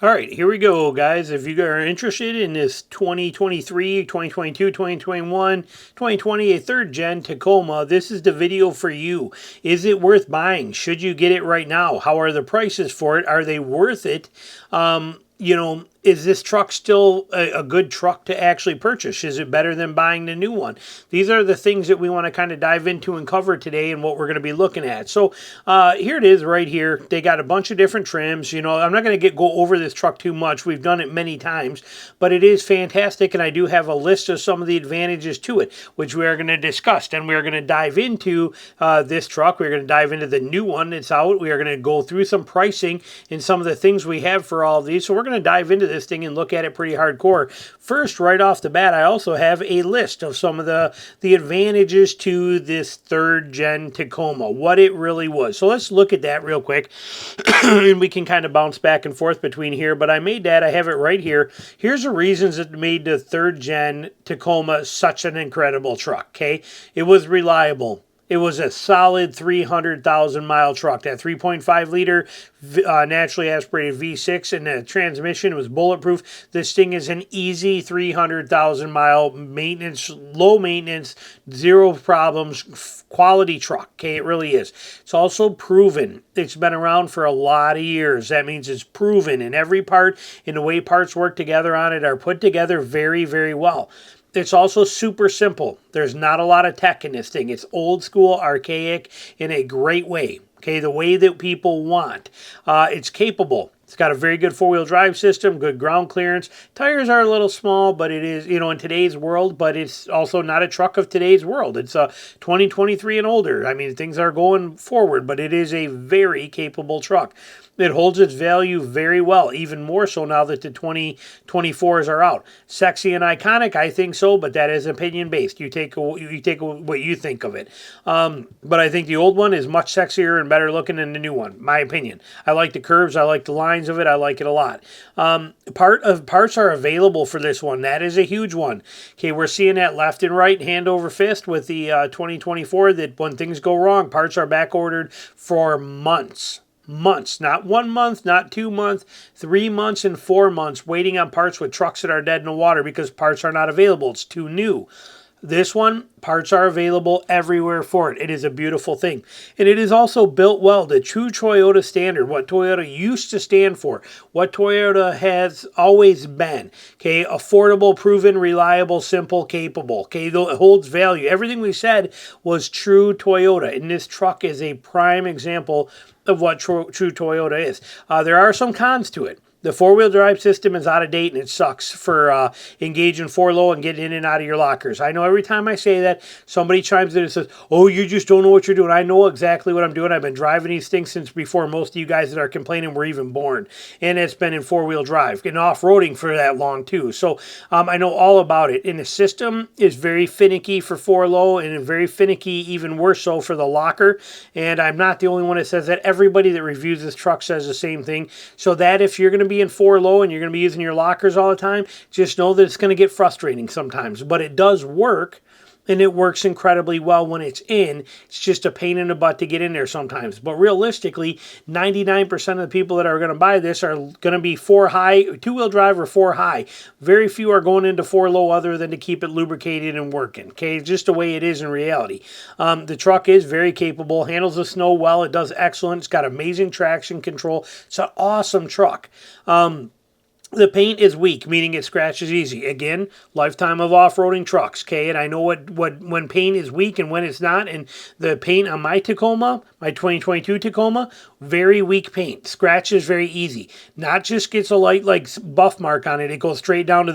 All right, here we go, guys. If you are interested in this 2023, 2022, 2021, 2020, a third gen Tacoma, this is the video for you. Is it worth buying? Should you get it right now? How are the prices for it? Are they worth it? Is this truck still a good truck to actually purchase? Is it better than buying the new one? These are the things that we want to kind of dive into and cover today and what we're going to be looking at. So here it is right here. They got a bunch of different trims. I'm not going to go over this truck too much. We've done it many times, but it is fantastic, and I do have a list of some of the advantages to it, which we are going to discuss. And we are going to dive into this truck. We're going to dive into the new one that's out. We are going to go through some pricing and some of the things we have for all of these. So we're going to dive into this thing and look at it pretty hardcore. First, right off the bat, I also have a list of some of the advantages to this third gen Tacoma, what it really was. So let's look at that real quick, and we can kind of bounce back and forth between here. But I made that. I have it right here. Here's the reasons that made the third gen Tacoma such an incredible truck. Okay, it was reliable. It was a solid 300,000 mile truck. That 3.5 liter naturally aspirated V6, and the transmission was bulletproof. This thing is an easy 300,000 mile maintenance, low maintenance, zero problems, quality truck. Okay, it really is. It's also proven. It's been around for a lot of years. That means it's proven in every part, and the way parts work together on it are put together very, very well. It's also super simple. There's not a lot of tech in this thing. It's old school, archaic in a great way. Okay, the way that people want. It's capable. It's got a very good four-wheel drive system, good ground clearance. Tires are a little small, but it is, in today's world, but it's also not a truck of today's world. It's 2023 and older. I mean, things are going forward, but it is a very capable truck. It holds its value very well, even more so now that the 2024s are out. Sexy and iconic, I think so, but that is opinion based. You take what you think of it. But I think the old one is much sexier and better looking than the new one. My opinion. I like the curves. I like the lines of it. I like it a lot. Parts are available for this one. That is a huge one. Okay, we're seeing that left and right, hand over fist with the 2024. That when things go wrong, parts are back ordered for months. Not 1 month, not 2 months, 3 months and 4 months waiting on parts with trucks that are dead in the water because parts are not available. It's too new. This one, parts are available everywhere for it. It is a beautiful thing. And it is also built well, the true Toyota standard, what Toyota used to stand for, what Toyota has always been. Okay, affordable, proven, reliable, simple, capable. Okay, though it holds value. Everything we said was true Toyota. And this truck is a prime example of what true Toyota is. There are some cons to it. The four-wheel drive system is out of date, and it sucks for engaging four-low and getting in and out of your lockers. I know every time I say that, somebody chimes in and says, oh, you just don't know what you're doing. I know exactly what I'm doing. I've been driving these things since before most of you guys that are complaining were even born. And it's been in four-wheel drive and off-roading for that long, too. So I know all about it. And the system is very finicky for four-low and very finicky, even worse so, for the locker. And I'm not the only one that says that. Everybody that reviews this truck says the same thing. So that if you're going to be in four low and you're going to be using your lockers all the time, just know that it's going to get frustrating sometimes. But it does work, and it works incredibly well when it's in. It's just a pain in the butt to get in there sometimes. But realistically, 99% of the people that are going to buy this are going to be four high, two-wheel drive or four high. Very few are going into four low other than to keep it lubricated and working. Okay, just the way it is in reality. The truck is very capable, handles the snow well. It does excellent. It's got amazing traction control. It's an awesome truck. The paint is weak, meaning it scratches easy. Again, lifetime of off-roading trucks, okay? And I know what when paint is weak and when it's not. And the paint on my Tacoma, my 2022 Tacoma, very weak paint. Scratches very easy. Not just gets a light like buff mark on it. It goes straight down to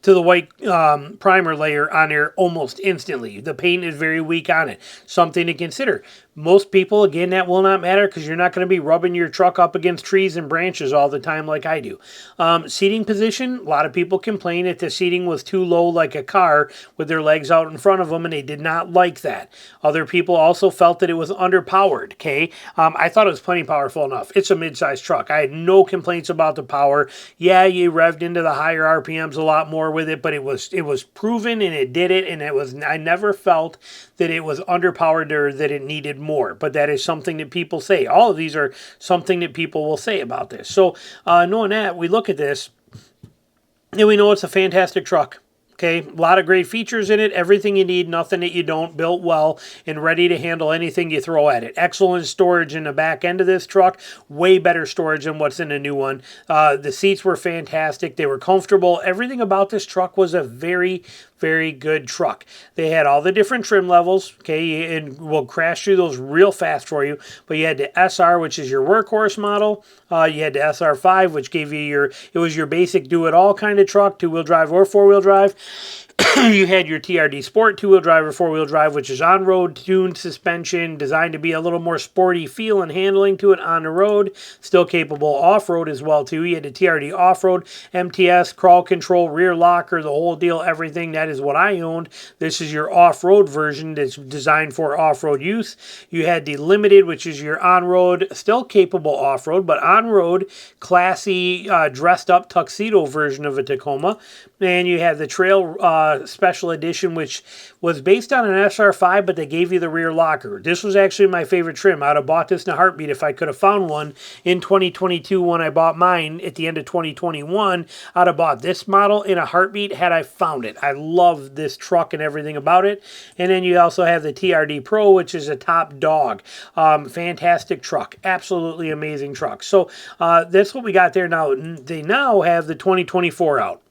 the white primer layer on there almost instantly. The paint is very weak on it. Something to consider. Most people, again, that will not matter because you're not going to be rubbing your truck up against trees and branches all the time like I do. seating position, a lot of people complained that the seating was too low like a car with their legs out in front of them, and they did not like that. Other people also felt that it was underpowered, okay? I thought it was plenty powerful enough. It's a mid-sized truck. I had no complaints about the power. Yeah, you revved into the higher RPMs a lot more with it, but it was proven, and it did it, and I never felt that it was underpowered or that it needed more. But that is something that people say. All of these are something that people will say about this. So knowing that, we look at this and we know it's a fantastic truck. Okay, a lot of great features in it, everything you need, nothing that you don't, built well and ready to handle anything you throw at it. Excellent storage in the back end of this truck, way better storage than what's in the new one. The seats were fantastic, they were comfortable. Everything about this truck was a very, very good truck. They had all the different trim levels, okay, and we'll crash through those real fast for you. But you had the SR, which is your workhorse model. You had the SR5, which gave you it was your basic do-it-all kind of truck, two-wheel drive or four-wheel drive. You had your TRD Sport two-wheel drive or four-wheel drive, which is on-road tuned suspension, designed to be a little more sporty feel and handling to it on the road. Still capable off-road as well, too. You had the TRD Off-Road, MTS, crawl control, rear locker, the whole deal, everything. That is what I owned. This is your off-road version that's designed for off-road use. You had the Limited, which is your on-road, still capable off-road, but on-road, classy, dressed-up tuxedo version of a Tacoma. And you have the Trail Special Edition, which was based on an SR5, but they gave you the rear locker. This was actually my favorite trim. I'd have bought this in a heartbeat if I could have found one in 2022 when I bought mine at the end of 2021. I'd have bought this model in a heartbeat had I found it. I love this truck and everything about it. And then you also have the TRD Pro, which is a top dog. Fantastic truck. Absolutely amazing truck. So that's what we got there now. They now have the 2024 out.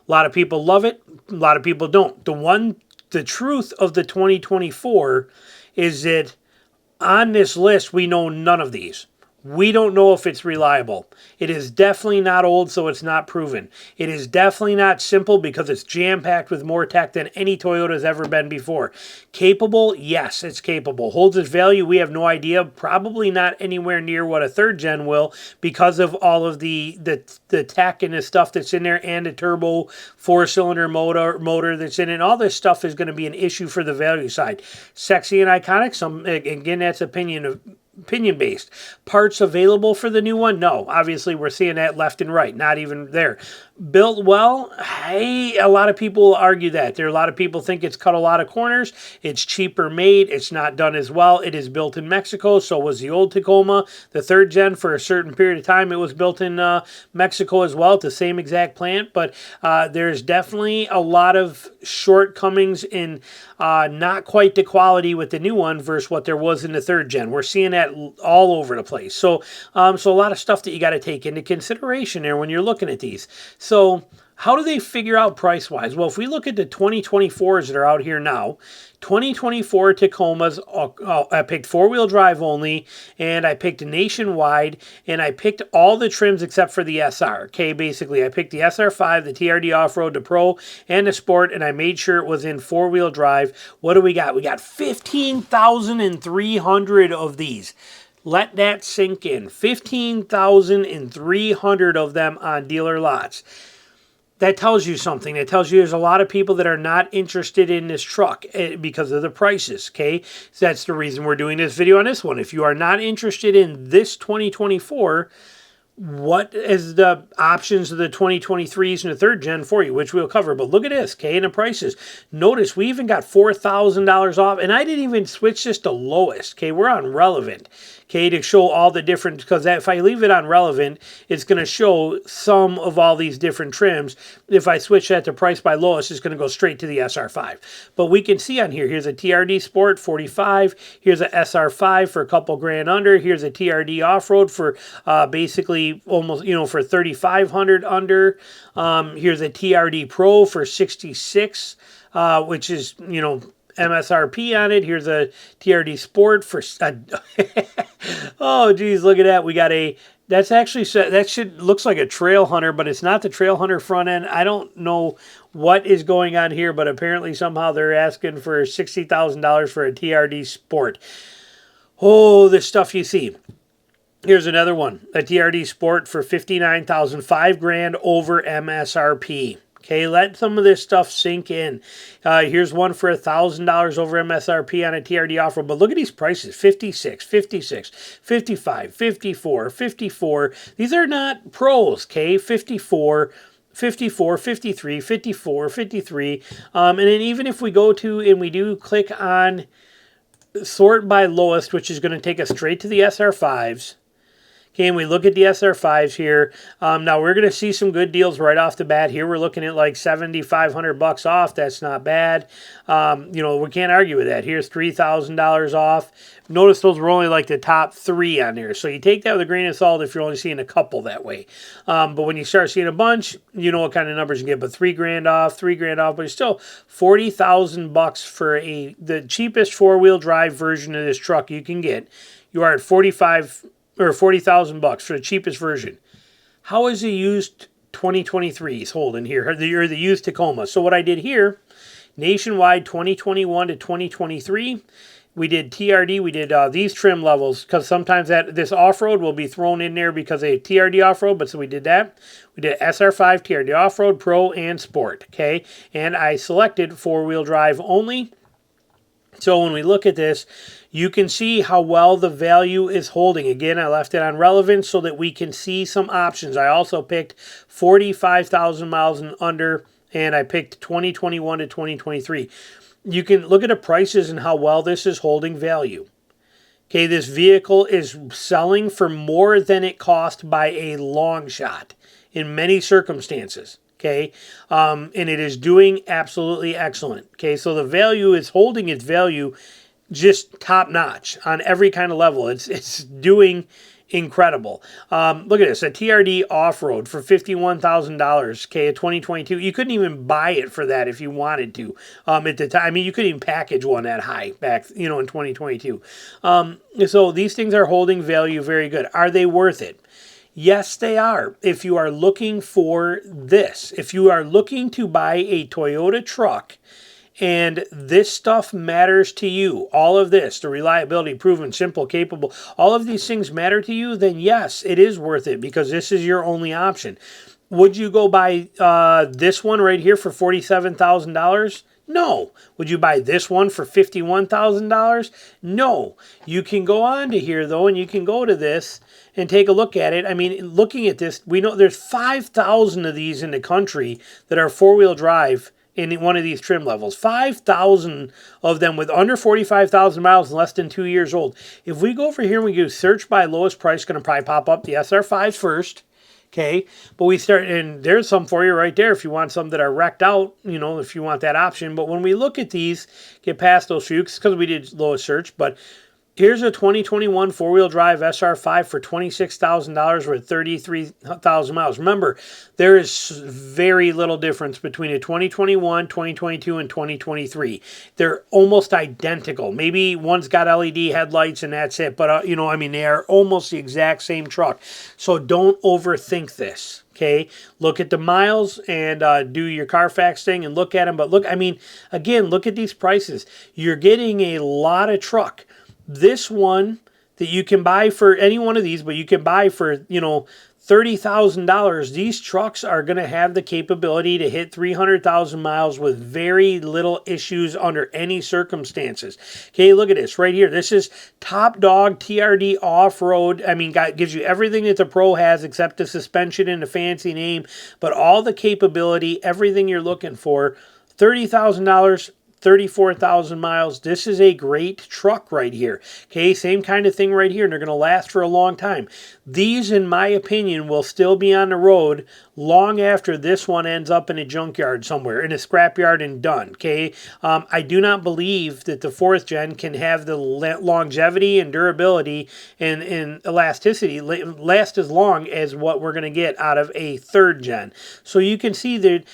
A lot of people love it. A lot of people don't. The truth of the 2024 is that on this list, we know none of these. We don't know if it's reliable. It is definitely not old, so it's not proven. It is definitely not simple because it's jam-packed with more tech than any Toyota has ever been before. Capable? Yes, it's capable. Holds its value? We have no idea. Probably not anywhere near what a third gen will because of all of the tech and the stuff that's in there and the turbo four-cylinder motor that's in it. All this stuff is going to be an issue for the value side. Sexy and iconic? Again, that's opinion-based. Parts available for the new one? No. Obviously, we're seeing that left and right. Not even there. Built well? Hey, a lot of people argue that. There are a lot of people think it's cut a lot of corners. It's cheaper made. It's not done as well. It is built in Mexico. So was the old Tacoma. The third gen, for a certain period of time, it was built in Mexico as well. It's the same exact plant. But there's definitely a lot of shortcomings in not quite the quality with the new one versus what there was in the third gen. We're seeing that all over the place. So a lot of stuff that you got to take into consideration there when you're looking at these. So how do they figure out price-wise? Well, if we look at the 2024s that are out here now, 2024 Tacomas, I picked four-wheel drive only, and I picked nationwide, and I picked all the trims except for the SR. Okay, basically, I picked the SR5, the TRD Off-Road, the Pro, and the Sport, and I made sure it was in four-wheel drive. What do we got? We got 15,300 of these. Let that sink in. 15,300 of them on dealer lots. That tells you something. That tells you there's a lot of people that are not interested in this truck because of the prices, okay? So that's the reason we're doing this video on this one. If you are not interested in this 2024, what is the options of the 2023s and the third gen for you, which we'll cover. But look at this, okay, and the prices. Notice we even got $4,000 off, and I didn't even switch this to lowest, okay? We're on relevant, okay, to show all the different, because if I leave it on relevant, it's going to show some of all these different trims. If I switch that to price by lowest, it's going to go straight to the SR5. But we can see on here, here's a TRD Sport, 45. Here's a SR5 for a couple grand under. Here's a TRD Off-Road for basically almost, for 3,500 under. Here's a TRD Pro for 66, which is, MSRP on it. Here's a TRD Sport for, oh geez, look at that. We got that's actually, looks like a Trail Hunter, but it's not the Trail Hunter front end. I don't know what is going on here, but apparently somehow they're asking for $60,000 for a TRD Sport. Oh, the stuff you see. Here's another one, a TRD Sport for $59,000, $5,000 over MSRP. Okay, let some of this stuff sink in. Here's one for $1,000 over MSRP on a TRD off-road. But look at these prices, 56, 56, 55, 54, 54. These are not pros, okay? 54, 54, 53, 54, 53. And then even if we go to and we do click on sort by lowest, which is going to take us straight to the SR5s. Okay, and we look at the SR5s here. Now we're going to see some good deals right off the bat here. We're looking at like $7,500 off. That's not bad. You know, we can't argue with that. Here's $3,000 off. Notice those were only like the top 3 on there. So you take that with a grain of salt if you're only seeing a couple that way. But when you start seeing a bunch, you know what kind of numbers you get. But $3,000 off, $3,000 off, but it's still $40,000 for the cheapest 4-wheel drive version of this truck you can get. You are at $40,000 for the cheapest version. How is the used 2023s holding here, or the used Tacoma? So what I did here, nationwide 2021 to 2023, we did TRD, we did these trim levels, because sometimes this off-road will be thrown in there because of TRD off-road, but so we did that. We did SR5, TRD off-road, Pro, and Sport, okay? And I selected 4-wheel drive only. So when we look at this, you can see how well the value is holding. Again, I left it on relevant so that we can see some options. I also picked 45,000 miles and under, and I picked 2021 to 2023. You can look at the prices and how well this is holding value. Okay, this vehicle is selling for more than it cost by a long shot in many circumstances. Okay, and it is doing absolutely excellent. Okay, so the value is holding its value just top notch on every kind of level. It's doing incredible. Look at this, a TRD off-road for $51,000, okay, a 2022. You couldn't even buy it for that if you wanted to at the time. I mean, you couldn't even package one that high back, you know, in 2022. So these things are holding value very good. Are they worth it? Yes, they are. If you are looking for this, if you are looking to buy a Toyota truck and this stuff matters to you, all of this, the reliability, proven, simple, capable, all of these things matter to you, then yes, it is worth it because this is your only option. Would you go buy this one right here for $47,000? No. Would you buy this one for $51,000? No. You can go on to here, though, and you can go to this and take a look at it. I mean, looking at this, we know there's 5,000 of these in the country that are 4-wheel drive in one of these trim levels. 5,000 of them with under 45,000 miles and less than 2 years old. If we go over here and we do search by lowest price, going to probably pop up the SR5s first. Okay, but we start, and there's some for you right there if you want some that are wrecked out, you know, if you want that option. But when we look at these, get past those few, because we did lowest search, but here's a 2021 4-wheel drive SR5 for $26,000 with 33,000 miles. Remember, there is very little difference between a 2021, 2022, and 2023. They're almost identical. Maybe one's got LED headlights and that's it. But, you know, I mean, they are almost the exact same truck. So don't overthink this. Okay, look at the miles and do your Carfax thing and look at them. But look, I mean, again, look at these prices. You're getting a lot of truck. This one that you can buy for any one of these, but you can buy for, you know, $30,000. These trucks are going to have the capability to hit 300,000 miles with very little issues under any circumstances. Okay, look at this right here. This is top dog TRD off-road. I mean, gives you everything that the Pro has except the suspension and the fancy name, but all the capability, everything you're looking for. $30,000. 34,000 miles. This is a great truck right here. Okay, same kind of thing right here, and they're going to last for a long time. These, in my opinion, will still be on the road long after this one ends up in a junkyard somewhere, in a scrapyard and done. Okay, I do not believe that the 4th gen can have the longevity and durability and elasticity last as long as what we're going to get out of a 3rd gen. So you can see that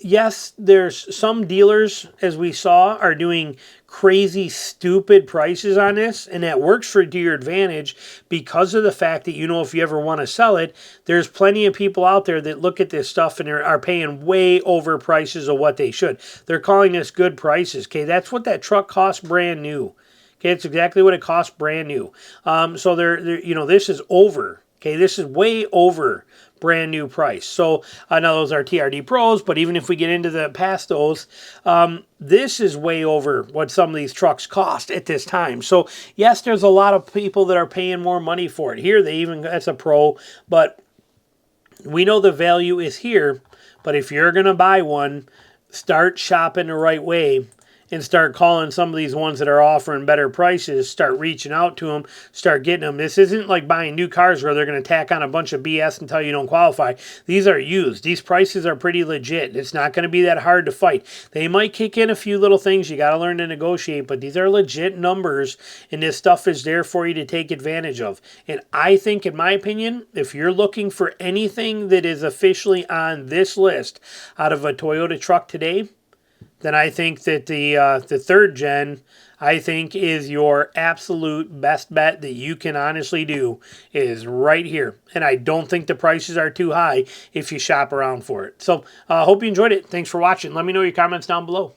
yes, there's some dealers, as we saw, are doing crazy, stupid prices on this, and that works to your advantage because of the fact that, you know, if you ever want to sell it, there's plenty of people out there that look at this stuff and are paying way over prices of what they should. They're calling this good prices, okay? That's what that truck costs brand new. Okay, it's exactly what it costs brand new. So you know, this is over. Okay, this is way over brand new price. So now those are TRD Pros, but even if we get into the past those, this is way over what some of these trucks cost at this time. So yes, there's a lot of people that are paying more money for it. Here, that's a Pro, but we know the value is here. But if you're going to buy one, start shopping the right way and start calling some of these ones that are offering better prices, start reaching out to them, start getting them. This isn't like buying new cars where they're going to tack on a bunch of BS until you don't qualify. These are used. These prices are pretty legit. It's not going to be that hard to fight. They might kick in a few little things. You got to learn to negotiate, but these are legit numbers, and this stuff is there for you to take advantage of. And I think, in my opinion, if you're looking for anything that is officially on this list out of a Toyota truck today, then I think that the third gen, I think, is your absolute best bet that you can honestly do is right here. And I don't think the prices are too high if you shop around for it. So I hope you enjoyed it. Thanks for watching. Let me know your comments down below.